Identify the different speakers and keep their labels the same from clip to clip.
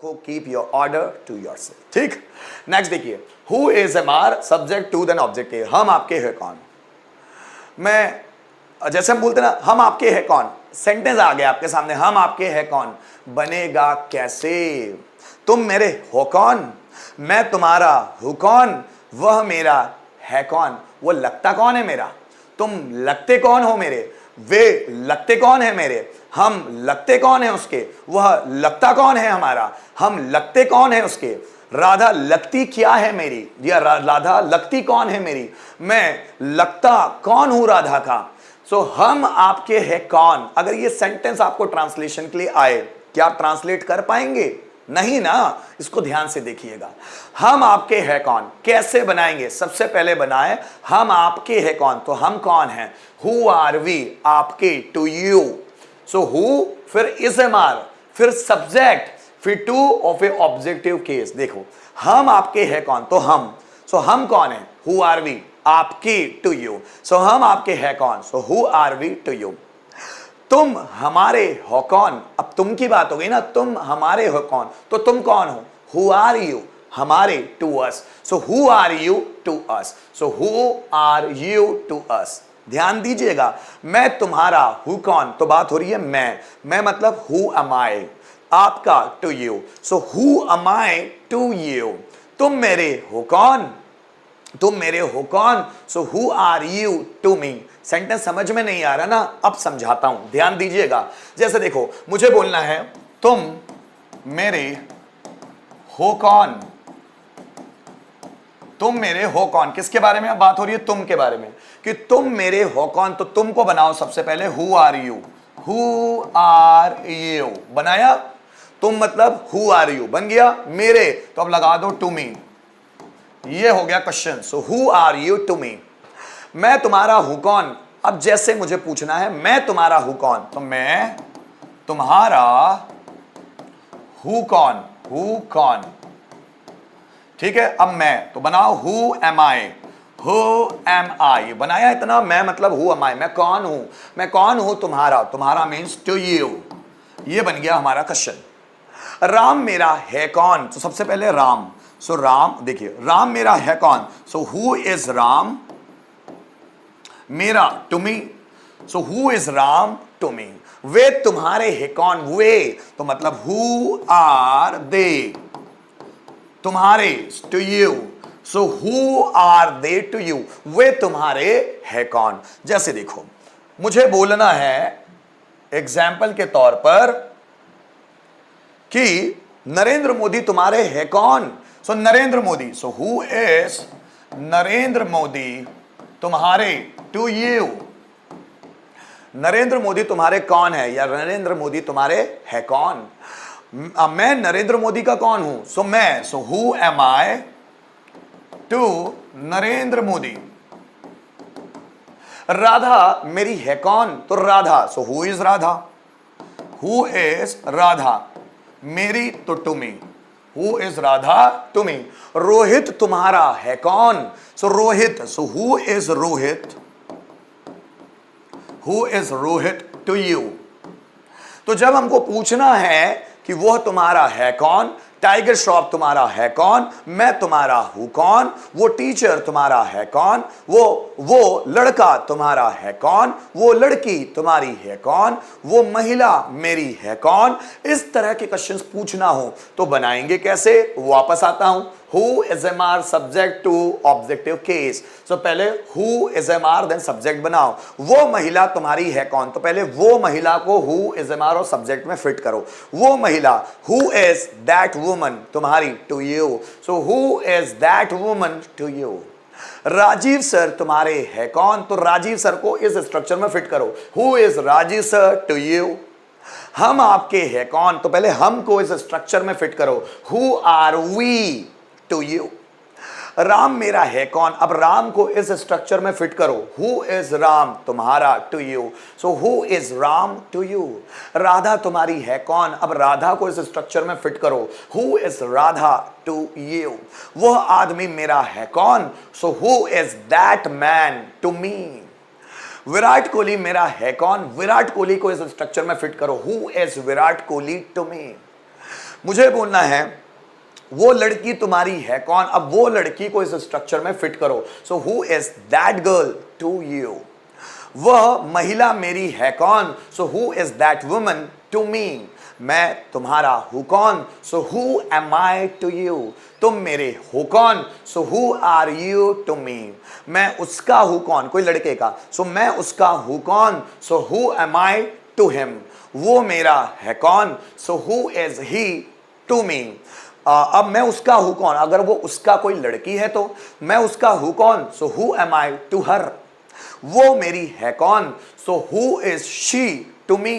Speaker 1: रखो, keep your order to yourself. ठीक, next देखिए, who is M R subject to then object ए। हम आपके है कौन। मैं जैसे हम बोलते ना हम आपके है कौन, सेंटेंस आ गया आपके सामने, हम आपके है कौन बनेगा कैसे। तुम मेरे हो कौन, मैं तुम्हारा हूं कौन, वह मेरा है कौन। वो लगता कौन है मेरा, तुम लगते कौन हो मेरे, वे लगते कौन है मेरे, हम लगते कौन है उसके, वह लगता कौन है हमारा, हम लगते कौन है उसके। राधा लगती क्या है मेरी, या राधा लगती कौन है मेरी, मैं लगता कौन हूं राधा का। सो हम आपके है कौन। अगर ये सेंटेंस आपको ट्रांसलेशन के लिए आए, क्या आप ट्रांसलेट कर पाएंगे? नहीं ना, इसको ध्यान से देखिएगा। हम आपके है कौन कैसे बनाएंगे, सबसे पहले बनाए हम आपके है कौन, तो हम कौन हैं, हु आर वी, आपके, टू यू। सो हु, फिर इज एम आर, फिर सब्जेक्ट, फिर टू और फिर ऑब्जेक्टिव केस। देखो हम आपके है कौन, तो हम, सो हम कौन है, हु आर वी, आपकी, टू यू। सो हम आपके है कौन, so who are we, to you. तुम हमारे हो कौन, अब तुम की बात हो गई ना, तुम हमारे हो कौन, तो तुम कौन हो, हु आर यू, हमारे, to us. So who are you to us, so who are you to us. ध्यान दीजिएगा, मैं तुम्हारा हूं कौन, तो बात हो रही है मैं मतलब हु एम आई, आपका, to you. So who am I to you. तुम मेरे हो कौन, तुम मेरे हो कौन, so who are you to me. Sentence समझ में नहीं आ रहा ना, अब समझाता हूं, ध्यान दीजिएगा। जैसे देखो, मुझे बोलना है तुम मेरे हो कौन, तुम मेरे हो कौन, किसके बारे में बात हो रही है, तुम के बारे में, कि तुम मेरे हो कौन। तो तुम को बनाओ सबसे पहले, who are you, who are you बनाया, तुम मतलब हु आर यू बन गया, मेरे तो अब लगा दो टू मी, ये हो गया question. So who are you to me. मैं तुम्हारा हूं कौन, अब जैसे मुझे पूछना है मैं तुम्हारा हूं कौन, तो मैं तुम्हारा हूं कौन, हूं कौन, ठीक है। अब मैं तो बनाओ who am I, who am I बनाया इतना, मैं मतलब हु एम आई, मैं कौन हूं, मैं कौन हूं तुम्हारा, तुम्हारा मीन्स टू यू। ये बन गया हमारा क्वेश्चन। राम मेरा है कौन, तो सबसे पहले राम, सो राम, देखिए राम मेरा है कौन, सो हु इज राम, मेरा to me, so who is Ram to me. वे तुम्हारे है कौन, वे तो मतलब हु आर दे, तुम्हारे, to you. So who are they to you, वे तुम्हारे है कौन। जैसे देखो, मुझे बोलना है एग्जाम्पल के तौर पर कि नरेंद्र मोदी तुम्हारे है कौन, so Narendra Modi, so who is Narendra Modi तुम्हारे, टू यू। नरेंद्र मोदी तुम्हारे कौन है, या नरेंद्र मोदी तुम्हारे है कौन। मैं नरेंद्र मोदी का कौन हूं, सो मैं, so who am I to Narendra Modi. Radha मेरी है कौन, तो Radha, so who is Radha, who is Radha, मेरी तो to me, who is Radha to me. Rohit तुम्हारा है कौन, so Rohit, so who is Rohit, who is Rohit to you. तो जब हमको पूछना है कि वह तुम्हारा है कौन, टाइगर श्रॉफ तुम्हारा है कौन, मैं तुम्हारा हूं कौन, वो टीचर तुम्हारा है कौन, वो लड़का तुम्हारा है कौन, वो लड़की तुम्हारी है कौन, वो महिला मेरी है कौन, इस तरह के क्वेश्चंस पूछना हो तो बनाएंगे कैसे। वापस आता हूं, who is M R subject to objective case. So पहले who is M R then subject बनाओ। वो महिला तुम्हारी है कौन, तो पहले वो महिला को हु इज एम आर और सब्जेक्ट में फिट करो। वो महिला, हु इज दैट वुमन तुम्हारी, to you. So who is that woman to you. Rajiv sir तुम्हारे है कौन, तो राजीव सर को इस स्ट्रक्चर में फिट करो। Who is Rajiv sir to you. हम आपके है कौन, तो पहले हम को इस स्ट्रक्चर में फिट करो। Who are we to you. Ram मेरा है कौन, अब राम को इस स्ट्रक्चर में फिट करो। हु इज राम तुम्हारा, to you. So who is Ram to you. Radha तुम्हारी है कौन, अब राधा को इस स्ट्रक्चर में फिट करो। Who is Radha to you. वह आदमी मेरा है कौन, so who is that man to me. Virat Kohli मेरा है कौन, विराट कोहली को इस स्ट्रक्चर में फिट करो। Who is Virat Kohli to me. मुझे बोलना है वो लड़की तुम्हारी है कौन। अब वो लड़की को इस स्ट्रक्चर में फिट करो। So who is that girl to you. वह महिला मेरी है कौन। So who is that woman to me. मैं तुम्हारा हूं कौन। So who am I to you. तुम मेरे हो कौन। So who are you to me. मैं उसका हूं कौन, कोई लड़के का। सो मैं उसका हूं कौन। So who am I to him. वो मेरा है कौन। So who is he to me. अब मैं उसका हूं कौन, अगर वो उसका कोई लड़की है तो मैं उसका हूं कौन। So who am I to her. वो मेरी है कौन। So who is she to me.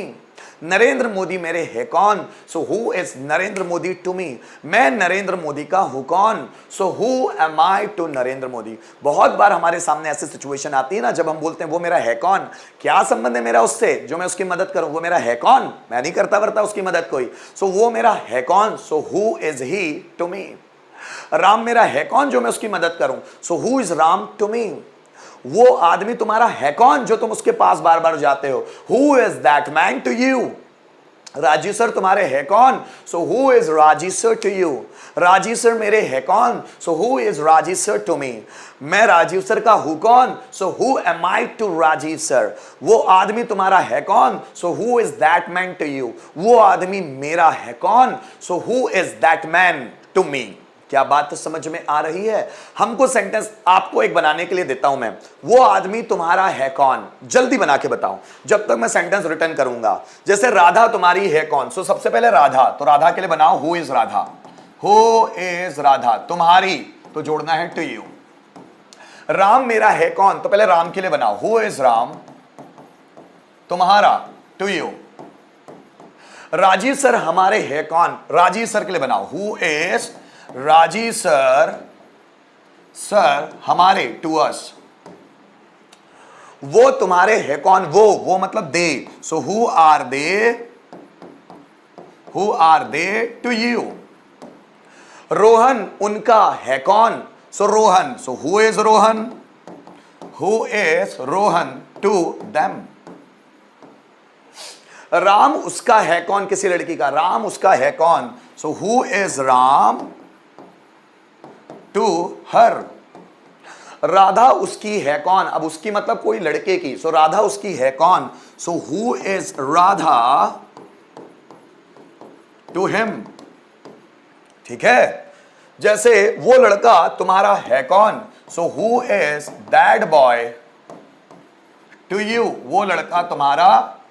Speaker 1: Narendra Modi मेरे है कौन। So who is Narendra Modi to me. मैं नरेंद्र मोदी का हूं कौन। So who am I to Narendra Modi. बहुत बार हमारे सामने ऐसी सिचुएशन आती है ना, जब हम बोलते हैं वो मेरा है कौन, क्या संबंध है मेरा उससे जो मैं उसकी मदद करूं। वो मेरा है कौन, मैं नहीं करता वरता उसकी मदद कोई। सो वो मेरा है कौन। So who is he to me. Ram मेरा है कौन जो मैं उसकी मदद करूं। So who is Ram to me. वो आदमी तुम्हारा है कौन जो तुम उसके पास बार बार जाते हो। Who is that man to you. Rajiv sir तुम्हारे है कौन। So who is Rajiv sir to you. Rajiv sir मेरे है कौन। So who is Rajiv sir to me. मैं राजीव सर का हूं कौन। So who am I to Rajiv sir. वो आदमी तुम्हारा है कौन। So who is that man to you. वो आदमी मेरा है कौन। So who is that man to मी। क्या बात तो समझ में आ रही है। हमको सेंटेंस आपको एक बनाने के लिए देता हूं मैं। वो आदमी तुम्हारा है कौन, जल्दी बना के बताओ जब तक मैं सेंटेंस रिटर्न करूंगा। जैसे राधा तुम्हारी है कौन। सो सबसे पहले राधा, तो राधा के लिए बनाओ who is Radha. Who is Radha. तुम्हारी तो जोड़ना है टू यू। राम मेरा है कौन, तो पहले राम के लिए बनाओ हु इज राम। तुम्हारा टू यू। राजीव सर हमारे है कौन। राजीव सर के लिए बनाओ who is Rajiv sir. Sir हमारे टू अस। वो तुम्हारे है कौन। वो मतलब they. So who are they. Who are they to you. Rohan उनका है कौन। So Rohan. So who is Rohan. Who is Rohan to them. Ram उसका है कौन, किसी लड़की का। राम उसका है कौन। So who is Ram to her. Radha उसकी है कौन। अब उसकी मतलब कोई लड़के की। सो राधा उसकी है कौन। So who is Radha to him. ठीक है। जैसे वो लड़का तुम्हारा है कौन। So who is that boy to you. वो लड़का तुम्हारा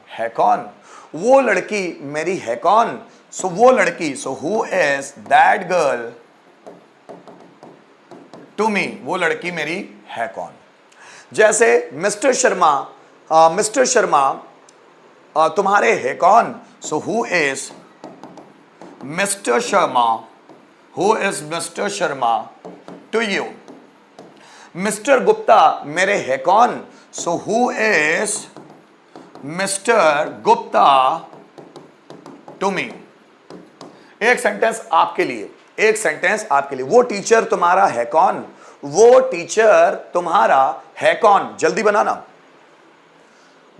Speaker 1: है कौन। वो लड़की मेरी है कौन। सो वो लड़की। So who is that girl to me. वो लड़की मेरी है कौन। जैसे मिस्टर शर्मा तुम्हारे है कौन। So who is mister Sharma. Who is mister Sharma to you. Mister Gupta मेरे है कौन। So who is mister Gupta to me. एक सेंटेंस आपके लिए, एक सेंटेंस आपके लिए। वो टीचर तुम्हारा है कौन। वो टीचर तुम्हारा है कौन, जल्दी बनाना।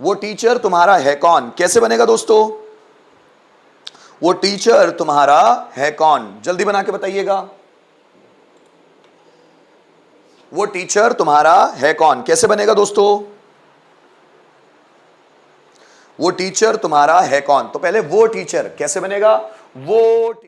Speaker 1: वो टीचर तुम्हारा है कौन कैसे बनेगा दोस्तों। वो टीचर तुम्हारा है कौन, जल्दी बना के बताइएगा। वो टीचर तुम्हारा है कौन कैसे बनेगा दोस्तों। वो टीचर तुम्हारा है कौन, तो पहले वो टीचर कैसे बनेगा। वो